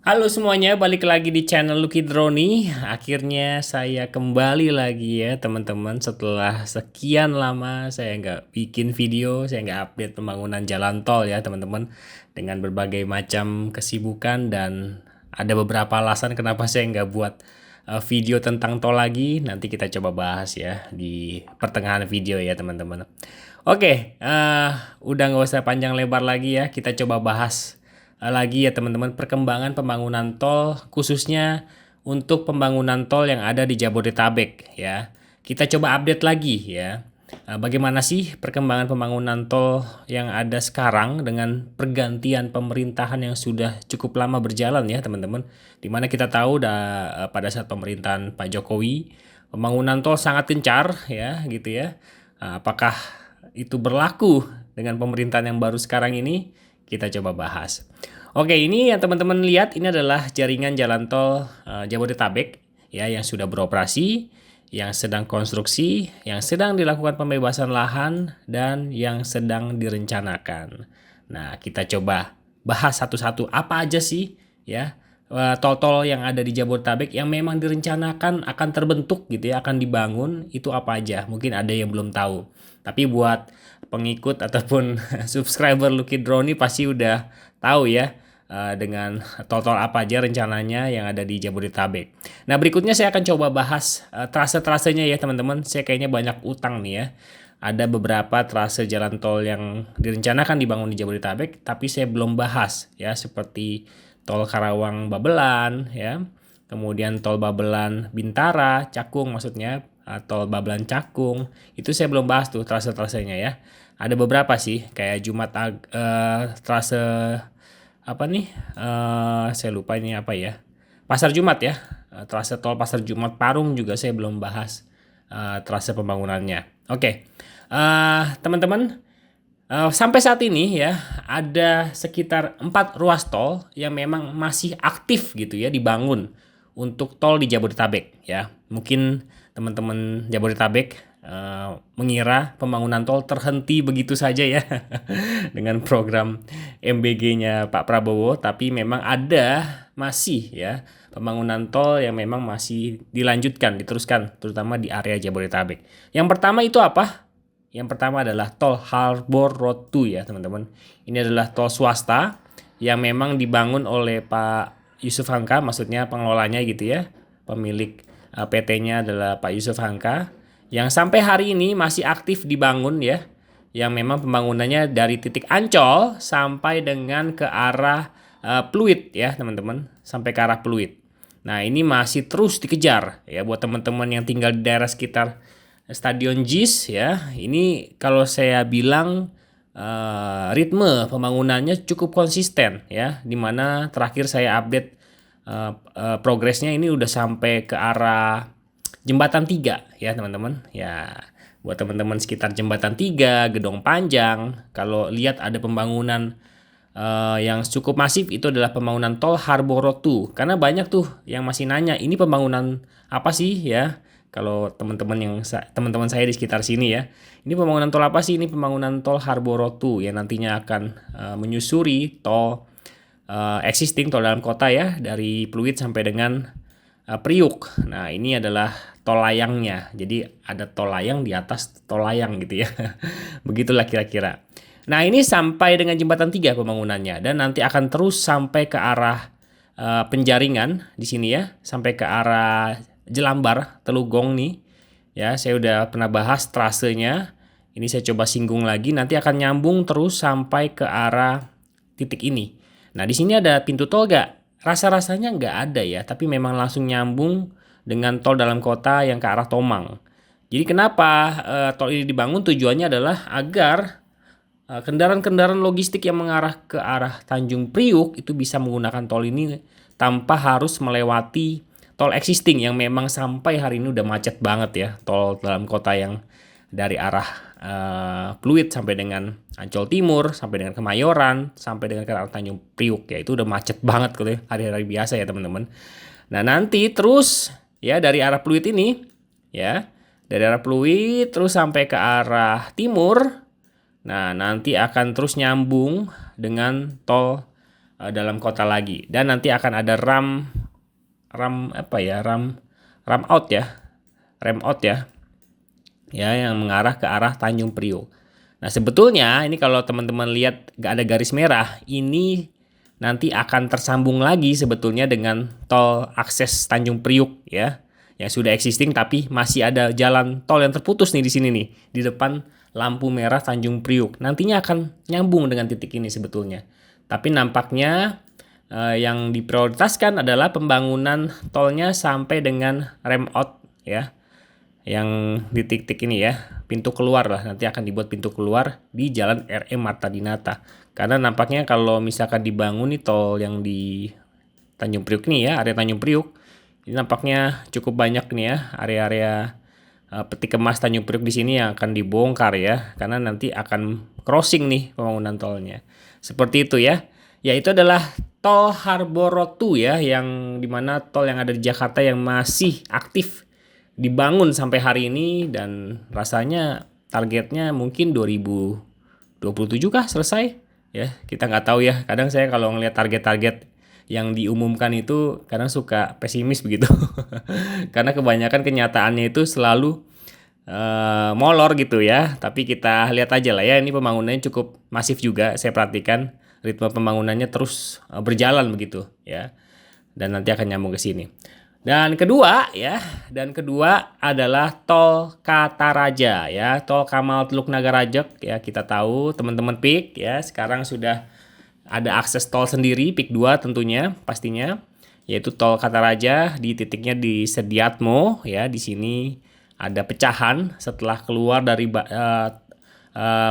Halo semuanya, balik lagi di channel Lucky Droni. Akhirnya saya kembali lagi ya teman-teman. Setelah sekian lama saya nggak bikin video, saya nggak update pembangunan jalan tol ya teman-teman. Dengan berbagai macam kesibukan dan ada beberapa alasan kenapa saya nggak buat video tentang tol lagi. Nanti kita coba bahas ya di pertengahan video ya teman-teman. Oke, udah nggak usah panjang lebar lagi ya. Kita coba bahas lagi ya teman-teman perkembangan pembangunan tol khususnya untuk pembangunan tol yang ada di Jabodetabek ya. Kita coba update lagi ya. Bagaimana sih perkembangan pembangunan tol yang ada sekarang dengan pergantian pemerintahan yang sudah cukup lama berjalan ya teman-teman. Dimana kita tahu pada saat pemerintahan Pak Jokowi pembangunan tol sangat gencar ya gitu ya. Apakah itu berlaku dengan pemerintahan yang baru sekarang ini? Kita coba bahas. Oke, ini yang teman-teman lihat ini adalah jaringan jalan tol Jabodetabek ya yang sudah beroperasi, yang sedang konstruksi, yang sedang dilakukan pembebasan lahan dan yang sedang direncanakan. Nah, kita coba bahas satu-satu apa aja sih ya tol-tol yang ada di Jabodetabek yang memang direncanakan akan terbentuk gitu ya, akan dibangun itu apa aja. Mungkin ada yang belum tahu. Tapi buat pengikut ataupun subscriber Lucky Drone pasti udah tahu ya dengan tol-tol apa aja rencananya yang ada di Jabodetabek. Nah, berikutnya saya akan coba bahas trase-trasenya ya teman-teman. Saya kayaknya banyak utang nih ya. Ada beberapa trase jalan tol yang direncanakan dibangun di Jabodetabek, tapi saya belum bahas ya, seperti tol Karawang Babelan ya. Kemudian tol Babelan Bintara, Cakung maksudnya, tol Babelan Cakung. Itu saya belum bahas tuh trase-trasenya ya. Ada beberapa sih kayak trase apa nih? Saya lupa ini apa ya. Pasar Jumat ya. Trase tol Pasar Jumat Parung juga saya belum bahas trase pembangunannya. Oke. Teman-teman, sampai saat ini ya ada sekitar 4 ruas tol yang memang masih aktif gitu ya dibangun untuk tol di Jabodetabek ya. Mungkin teman-teman Jabodetabek mengira pembangunan tol terhenti begitu saja ya dengan program MBG-nya Pak Prabowo, tapi memang ada masih ya pembangunan tol yang memang masih dilanjutkan, diteruskan terutama di area Jabodetabek. Yang pertama itu apa? Yang pertama adalah tol Harbor Road 2 ya teman-teman. Ini adalah tol swasta yang memang dibangun oleh Pak Yusuf Hamka, maksudnya pengelolanya gitu ya. Pemilik PT-nya adalah Pak Yusuf Hamka yang sampai hari ini masih aktif dibangun ya. Yang memang pembangunannya dari titik Ancol sampai dengan ke arah Pluit ya teman-teman, sampai ke arah Pluit. Nah, ini masih terus dikejar ya buat teman-teman yang tinggal di daerah sekitar Stadion JIS ya. Ini kalau saya bilang ritme pembangunannya cukup konsisten ya. Dimana terakhir saya update progresnya ini udah sampai ke arah Jembatan 3 ya teman-teman. Ya, buat teman-teman sekitar Jembatan 3, Gedong Panjang, kalau lihat ada pembangunan yang cukup masif itu adalah pembangunan tol Harbor Road 2. Karena banyak tuh yang masih nanya, ini pembangunan apa sih ya? Kalau teman-teman saya di sekitar sini ya. Ini pembangunan tol apa sih? Ini pembangunan tol Harbor Road 2 yang nantinya akan menyusuri tol existing tol dalam kota ya, dari Pluit sampai dengan Priuk. Nah, ini adalah tol layangnya. Jadi ada tol layang di atas tol layang gitu ya. Begitulah kira-kira. Nah, ini sampai dengan Jembatan 3 pembangunannya dan nanti akan terus sampai ke arah Penjaringan di sini ya, sampai ke arah Jelambar, Telugong nih. Ya, saya udah pernah bahas trasenya. Ini saya coba singgung lagi, nanti akan nyambung terus sampai ke arah titik ini. Nah, di sini ada pintu tol gak? Rasa-rasanya nggak ada ya, tapi memang langsung nyambung dengan tol dalam kota yang ke arah Tomang. Jadi kenapa tol ini dibangun? Tujuannya adalah agar kendaraan-kendaraan logistik yang mengarah ke arah Tanjung Priuk itu bisa menggunakan tol ini tanpa harus melewati tol existing yang memang sampai hari ini udah macet banget ya. Tol dalam kota yang dari arah Pluit sampai dengan Ancol Timur, sampai dengan Kemayoran, sampai dengan ke arah Tanjung Priuk ya, itu udah macet banget kalau hari-hari biasa ya teman-teman. Nah, nanti terus ya dari arah Pluit ini ya, dari arah Pluit terus sampai ke arah timur. Nah, nanti akan terus nyambung dengan tol dalam kota lagi. Dan nanti akan ada ram out ya, rem out ya, yang mengarah ke arah Tanjung Priok. Nah sebetulnya ini kalau teman-teman lihat gak ada garis merah, ini nanti akan tersambung lagi sebetulnya dengan tol akses Tanjung Priok ya, yang sudah existing tapi masih ada jalan tol yang terputus nih di sini nih, di depan lampu merah Tanjung Priok. Nantinya akan nyambung dengan titik ini sebetulnya. Tapi nampaknya yang diprioritaskan adalah pembangunan tolnya sampai dengan rem out ya, yang di titik ini ya, pintu keluar lah, nanti akan dibuat pintu keluar di Jalan RM Marta Dinata. Karena nampaknya kalau misalkan dibangun nih tol yang di Tanjung Priok nih ya, area Tanjung Priok, ini nampaknya cukup banyak nih ya area-area peti kemas Tanjung Priok di sini yang akan dibongkar ya, karena nanti akan crossing nih pembangunan tolnya. Seperti itu ya. Ya itu adalah tol Harbor Road 2 ya, yang dimana tol yang ada di Jakarta yang masih aktif dibangun sampai hari ini, dan rasanya targetnya mungkin 2027 kah selesai ya, kita nggak tahu ya. Kadang saya kalau ngelihat target-target yang diumumkan itu kadang suka pesimis begitu karena kebanyakan kenyataannya itu selalu molor gitu ya. Tapi kita lihat aja lah ya, ini pembangunannya cukup masif juga, saya perhatikan ritme pembangunannya terus berjalan begitu ya, dan nanti akan nyambung ke sini. Dan kedua adalah tol Kataraja ya, tol Kamal Teluk Nagarajek ya. Kita tahu teman-teman PIK ya, sekarang sudah ada akses tol sendiri PIK 2 tentunya pastinya, yaitu tol Kataraja di titiknya di Sediatmo ya. Di sini ada pecahan setelah keluar dari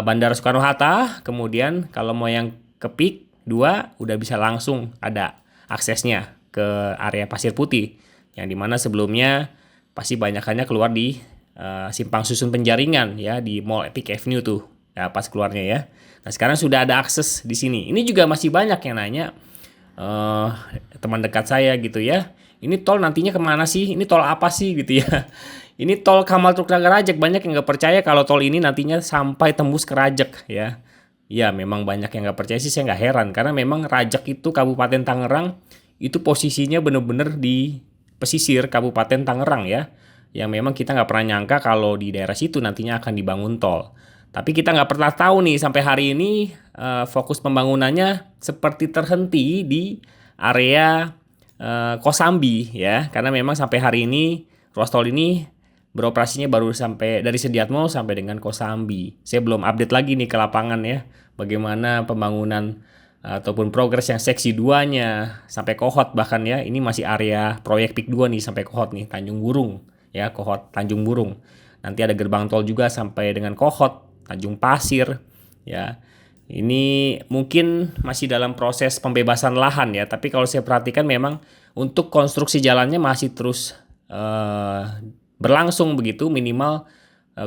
Bandara Soekarno-Hatta, kemudian kalau mau yang ke PIK 2 udah bisa langsung ada aksesnya ke area Pasir Putih, yang dimana sebelumnya pasti banyakannya keluar di Simpang Susun Penjaringan ya, di Mall Epic Avenue tuh ya pas keluarnya ya. Nah sekarang sudah ada akses di sini. Ini juga masih banyak yang nanya, teman dekat saya gitu ya, ini tol nantinya kemana sih, ini tol apa sih gitu ya. Ini tol Kamal Teluk Nagarajek, banyak yang nggak percaya kalau tol ini nantinya sampai tembus ke Rajek ya. Ya memang banyak yang nggak percaya sih, saya nggak heran, karena memang Rajek itu Kabupaten Tangerang itu posisinya bener-bener di pesisir Kabupaten Tangerang ya, yang memang kita nggak pernah nyangka kalau di daerah situ nantinya akan dibangun tol. Tapi kita nggak pernah tahu nih sampai hari ini fokus pembangunannya seperti terhenti di area Kosambi ya, karena memang sampai hari ini ruas tol ini beroperasinya baru sampai dari Sediatmo sampai dengan Kosambi. Saya belum update lagi nih ke lapangan ya, bagaimana pembangunan ataupun progres yang seksi 2-nya sampai Kohot bahkan ya. Ini masih area proyek PIK 2 nih sampai Kohot nih, Tanjung Burung ya, Kohot Tanjung Burung. Nanti ada gerbang tol juga sampai dengan Kohot, Tanjung Pasir ya. Ini mungkin masih dalam proses pembebasan lahan ya, tapi kalau saya perhatikan memang untuk konstruksi jalannya masih terus berlangsung begitu, minimal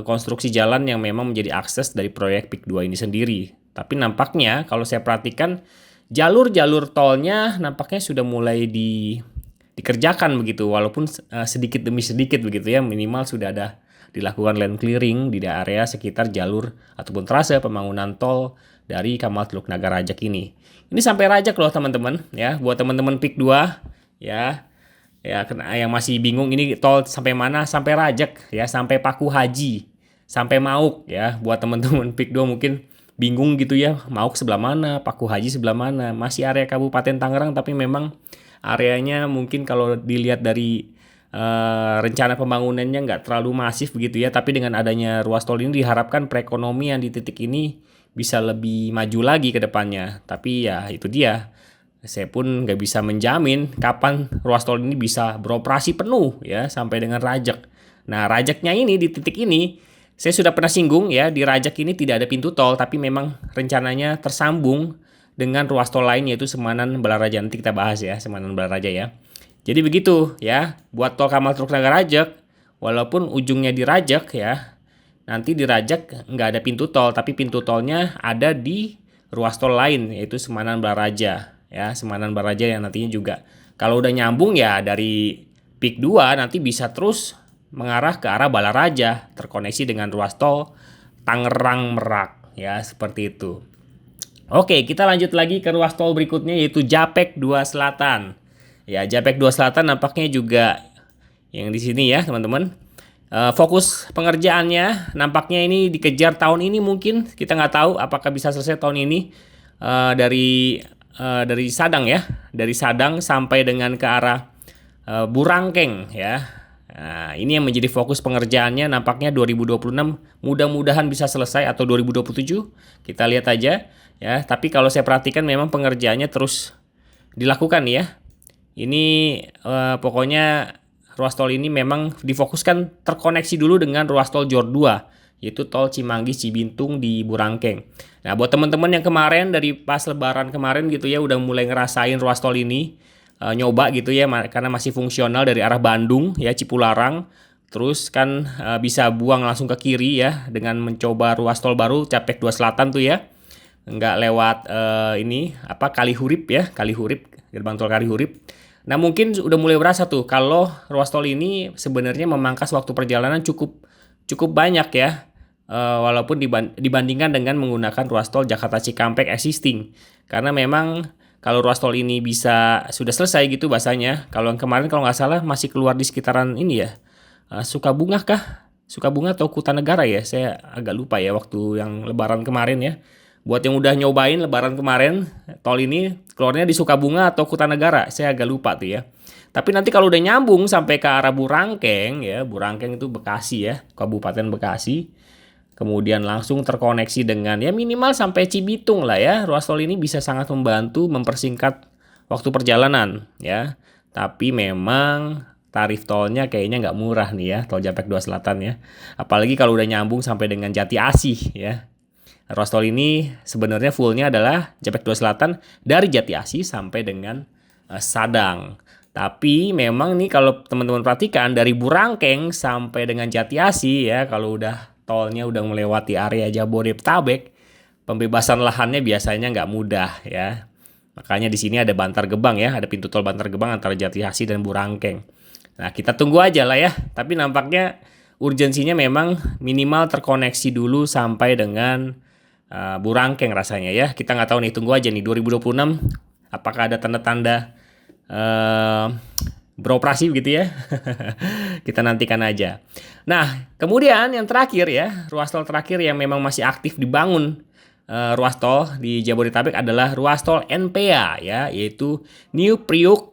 konstruksi jalan yang memang menjadi akses dari proyek PIK 2 ini sendiri. Tapi nampaknya kalau saya perhatikan jalur-jalur tolnya nampaknya sudah mulai dikerjakan begitu, walaupun sedikit demi sedikit begitu ya, minimal sudah ada dilakukan land clearing di area sekitar jalur ataupun trase pembangunan tol dari Kamal Teluk Nagarajek ini. Ini sampai Rajek loh teman-teman ya, buat teman-teman PIK 2 ya. Ya, yang masih bingung ini tol sampai mana, sampai Rajek ya, sampai Paku Haji, sampai Mauk ya. Buat teman-teman PIK 2 mungkin bingung gitu ya, Mauk sebelah mana, Paku Haji sebelah mana. Masih area Kabupaten Tangerang, tapi memang areanya mungkin kalau dilihat dari rencana pembangunannya nggak terlalu masif begitu ya. Tapi dengan adanya ruas tol ini diharapkan perekonomian di titik ini bisa lebih maju lagi ke depannya. Tapi ya itu dia, saya pun nggak bisa menjamin kapan ruas tol ini bisa beroperasi penuh ya sampai dengan Rajek. Nah Rajeknya ini di titik ini saya sudah pernah singgung ya, di Rajek ini tidak ada pintu tol, tapi memang rencananya tersambung dengan ruas tol lain yaitu Semanan Balaraja. Nanti kita bahas ya Semanan Balaraja ya. Jadi begitu ya, buat tol Kamal Teluk Nagarajek, walaupun ujungnya di Rajek ya, nanti di Rajek nggak ada pintu tol, tapi pintu tolnya ada di ruas tol lain yaitu Semanan Balaraja ya, Semanan Balaraja yang nantinya juga kalau udah nyambung ya dari PIK 2 nanti bisa terus mengarah ke arah Balaraja, terkoneksi dengan ruas tol Tangerang Merak ya, seperti itu. Oke, kita lanjut lagi ke ruas tol berikutnya yaitu Japek 2 Selatan. Ya, Japek 2 Selatan nampaknya juga yang di sini ya, teman-teman. Fokus pengerjaannya nampaknya ini dikejar tahun ini, mungkin kita nggak tahu apakah bisa selesai tahun ini. Dari Sadang ya, dari Sadang sampai dengan ke arah Burangkeng ya. Nah, ini yang menjadi fokus pengerjaannya nampaknya 2026, mudah-mudahan bisa selesai, atau 2027. Kita lihat aja ya. Tapi kalau saya perhatikan memang pengerjaannya terus dilakukan ya. Ini pokoknya ruas tol ini memang difokuskan terkoneksi dulu dengan ruas tol Jor 2, yaitu tol Cimanggis Cibintung di Burangkeng. Nah, buat teman-teman yang kemarin dari pas lebaran kemarin gitu ya udah mulai ngerasain ruas tol ini, nyoba gitu ya, karena masih fungsional dari arah Bandung ya, Cipularang. Terus kan bisa buang langsung ke kiri ya dengan mencoba ruas tol baru Japek 2 Selatan tuh ya. Nggak lewat Kalihurip ya, Kalihurip, gerbang tol Kalihurip. Nah, mungkin udah mulai berasa tuh kalau ruas tol ini sebenarnya memangkas waktu perjalanan cukup banyak ya. Walaupun dibandingkan dengan menggunakan ruas tol Jakarta Cikampek existing. Karena memang kalau ruas tol ini sudah selesai gitu bahasanya. Kalau yang kemarin kalau nggak salah masih keluar di sekitaran ini ya. Sukabunga kah? Sukabunga atau Kutanegara ya? Saya agak lupa ya waktu yang lebaran kemarin ya. Buat yang udah nyobain lebaran kemarin, tol ini keluarnya di Sukabunga atau Kutanegara, saya agak lupa tuh ya. Tapi nanti kalau udah nyambung sampai ke arah Burangkeng ya, Burangkeng itu Bekasi ya, Kabupaten Bekasi. Kemudian langsung terkoneksi dengan ya minimal sampai Cibitung lah ya. Ruas tol ini bisa sangat membantu mempersingkat waktu perjalanan ya. Tapi memang tarif tolnya kayaknya nggak murah nih ya, tol Japek 2 Selatan ya. Apalagi kalau udah nyambung sampai dengan Jati Asih ya. Ruas tol ini sebenarnya fullnya adalah Japek 2 Selatan dari Jati Asih sampai dengan Sadang. Tapi memang nih kalau teman-teman perhatikan dari Burangkeng sampai dengan Jati Asih ya, kalau tolnya udah melewati area Jabodetabek, pembebasan lahannya biasanya nggak mudah ya. Makanya di sini ada Bantar Gebang ya, ada pintu tol Bantar Gebang antara Jati Asih dan Burangkeng. Nah, kita tunggu aja lah ya. Tapi nampaknya urgensinya memang minimal terkoneksi dulu sampai dengan Burangkeng rasanya ya. Kita nggak tahu nih, tunggu aja nih 2026 apakah ada tanda-tanda beroperasi begitu ya. Kita nantikan aja. Nah, kemudian yang terakhir ya, ruas tol terakhir yang memang masih aktif dibangun ruas tol di Jabodetabek adalah ruas tol NPA ya, yaitu New Priok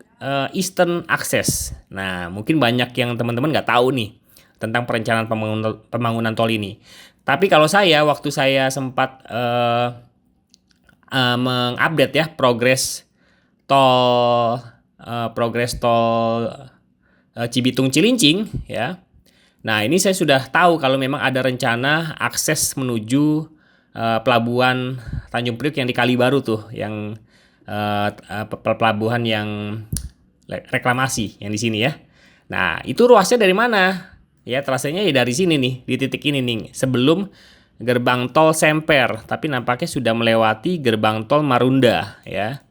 Eastern Access. Nah, mungkin banyak yang teman-teman nggak tahu nih tentang perencanaan pembangunan tol ini. Tapi kalau waktu saya sempat mengupdate ya progres tol Cibitung Cilincing ya. Nah, ini saya sudah tahu kalau memang ada rencana akses menuju pelabuhan Tanjung Priok yang di Kalibaru tuh, yang pelabuhan yang reklamasi yang di sini ya. Nah, itu ruasnya dari mana? Ya, trasenya ya dari sini nih, di titik ini nih, sebelum gerbang tol Semper, tapi nampaknya sudah melewati gerbang tol Marunda ya.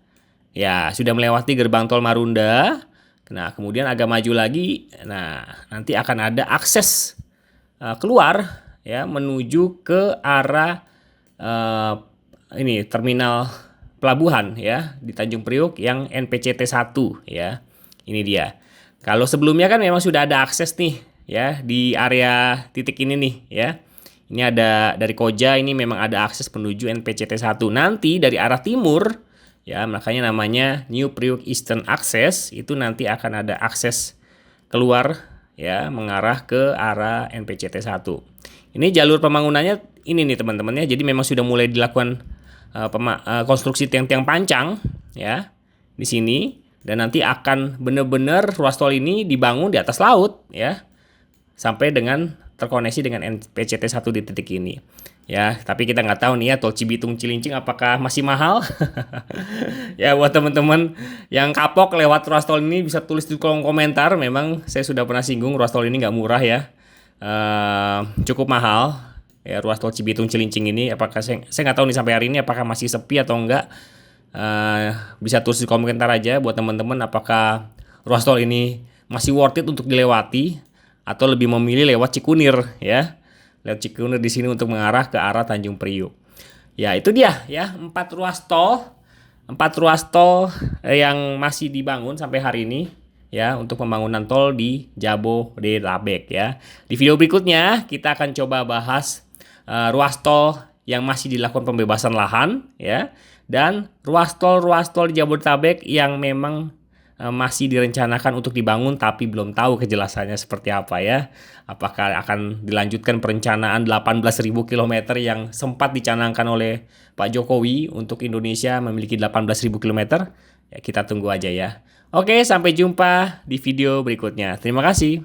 Ya, sudah melewati gerbang tol Marunda. Nah, kemudian agak maju lagi. Nah, nanti akan ada akses keluar ya menuju ke arah terminal pelabuhan ya di Tanjung Priok yang NPCT 1 ya. Ini dia. Kalau sebelumnya kan memang sudah ada akses nih ya di area titik ini nih ya. Ini ada dari Koja, ini memang ada akses menuju NPCT 1. Nanti dari arah timur ya, makanya namanya New Priok Eastern Access, itu nanti akan ada akses keluar ya mengarah ke arah NPCT 1. Ini jalur pembangunannya ini nih teman-teman ya. Jadi memang sudah mulai dilakukan konstruksi tiang-tiang pancang ya di sini, dan nanti akan benar-benar ruas tol ini dibangun di atas laut ya sampai dengan terkoneksi dengan NPCT 1 di titik ini ya. Tapi kita nggak tahu nih ya, tol Cibitung Cilincing apakah masih mahal. Ya, buat teman-teman yang kapok lewat ruas tol ini bisa tulis di kolom komentar. Memang saya sudah pernah singgung, ruas tol ini nggak murah ya, cukup mahal ya ruas tol Cibitung Cilincing ini. Apakah saya nggak tahu nih sampai hari ini apakah masih sepi atau enggak. Bisa tulis di komentar aja buat teman-teman, apakah ruas tol ini masih worth it untuk dilewati atau lebih memilih lewat Cikunir ya. Lewat Cikunir di sini untuk mengarah ke arah Tanjung Priok. Ya, itu dia ya, 4 ruas tol yang masih dibangun sampai hari ini ya untuk pembangunan tol di Jabodetabek ya. Di video berikutnya kita akan coba bahas ruas tol yang masih dilakukan pembebasan lahan ya, dan ruas tol di Jabodetabek yang memang masih direncanakan untuk dibangun tapi belum tahu kejelasannya seperti apa ya. Apakah akan dilanjutkan perencanaan 18.000 km yang sempat dicanangkan oleh Pak Jokowi untuk Indonesia memiliki 18.000 km? Ya, kita tunggu aja ya. Oke, sampai jumpa di video berikutnya. Terima kasih.